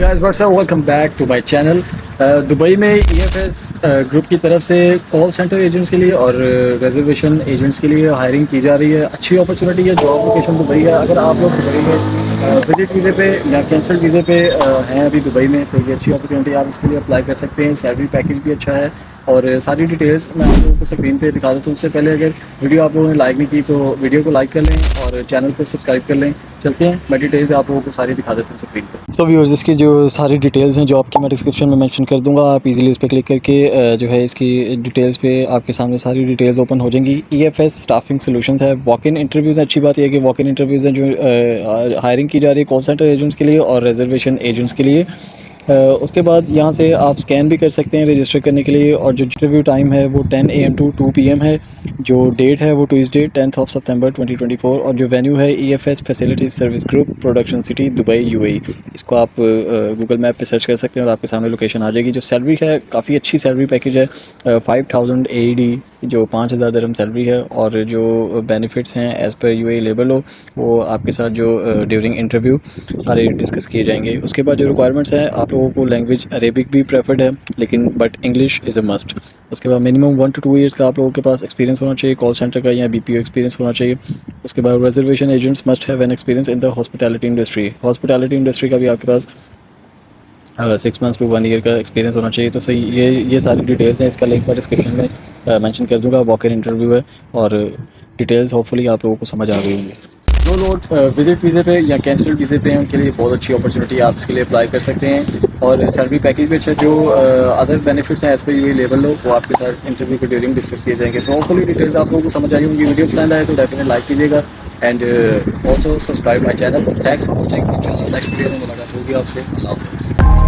Guys what's up, welcome back to my channel. Dubai में EFS group की तरफ से कॉल सेंटर एजेंट्स के लिए और रिजर्वेशन एजेंट्स के लिए हायरिंग की जा रही है। अच्छी अपॉर्चुनिटी है। जॉब लोकेशन दुबई है। अगर आप लोग दुबई में विजिट वीज़े पे या कैंसल वीज़े पे हैं अभी दुबई में, तो ये अच्छी अपॉर्चुनिटी, आप इसके लिए अप्लाई कर सकते हैं। सैलरी पैकेज भी अच्छा है और सारी डिटेल्स मैं आप लोगों को स्क्रीन पे दिखा देता हूँ। उससे पहले अगर वीडियो आप लोगों ने लाइक नहीं की तो वीडियो को लाइक कर लें और चैनल को सब्सक्राइब कर लें। चलते हैं, मैं डिटेल्स आप लोगों को सारी दिखा देता हूँ स्क्रीन पे। सो व्यूअर्स, इसकी जो सारी डिटेल्स हैं जॉब की मैं डिस्क्रिप्शन में मेंशन कर दूंगा। आप इजीली उस पर क्लिक करके जो है इसकी डिटेल्स पे आपके सामने सारी डिटेल्स ओपन हो जाएंगी। ईएफएस स्टाफिंग सॉल्यूशंस है। वॉक इन इंटरव्यूज़ हैं। अच्छी बात यह है कि वॉक इन इंटरव्यूज़ हैं जो हायरिंग की जा रही है कॉल सेंटर एजेंट्स के लिए और रिजर्वेशन एजेंट्स के लिए। उसके बाद यहाँ से आप स्कैन भी कर सकते हैं रजिस्टर करने के लिए। और जो इंटरव्यू टाइम है वो 10 AM टू 2 PM है। जो डेट है वो ट्यूसडे 10 सितंबर 2024। और जो वेन्यू है EFS facilities service group production city Dubai UAE. इसको आप गूगल मैप पे सर्च कर सकते हैं और आपके सामने लोकेशन आ जाएगी। जो सैलरी है काफ़ी अच्छी सैलरी पैकेज है। 5000 AED जो 5000 दिरहम सैलरी है। और जो बेनिफिट्स हैं as per UAE labour law वो आपके साथ जो ड्यूरिंग इंटरव्यू सारे डिस्कस किए जाएंगे। उसके बाद जो रिक्वायरमेंट्स हैं, आप लोगों को लैंग्वेज अरेबिक भी प्रेफर्ड है लेकिन but English is a must. उसके बाद मिनिमम 1 to 2 ईयर्स का आप लोगों के पास एक्सपीरियंस होना चाहिए कॉल सेंटर का या बीपीओ एक्सपीरियंस होना चाहिए। उसके बाद reservation agents must have an experience in the hospitality industry. Hospitality industry का भी आपके पास 6 months to 1 year का एक्सपीरियंस होना चाहिए। तो सही ये सारी डिटेल्स हैं। इसका लिंक मैं डिस्क्रिप्शन में मेंशन कर दूंगा। वॉक इन इंटरव्यू है और डिटेल्स होपफुली आप लोगों को समझ आ गई होंगी। जो लोग विजिट वीज़े पे या कैंसिल वीज़े पे हैं उनके लिए बहुत अच्छी अपॉर्चुनिटी है। आप इसके लिए अप्लाई कर सकते हैं और सैलरी पैकेज भी अच्छा। जो अदर बेनिफिट्स हैं एज पर यूएई लेबर लो वो आपके साथ इंटरव्यू के ड्यूरिंग डिस्कस किए जाएंगे। सो होपफुली डिटेल्स आप लोगों को समझ आई होंगी। वीडियो पसंद आए तो डेफिनेटली लाइक कीजिएगा and also subscribe my channel. Thanks for watching. Next video में मुलाकात होगी आपसे। अल्लाह हाफिज़।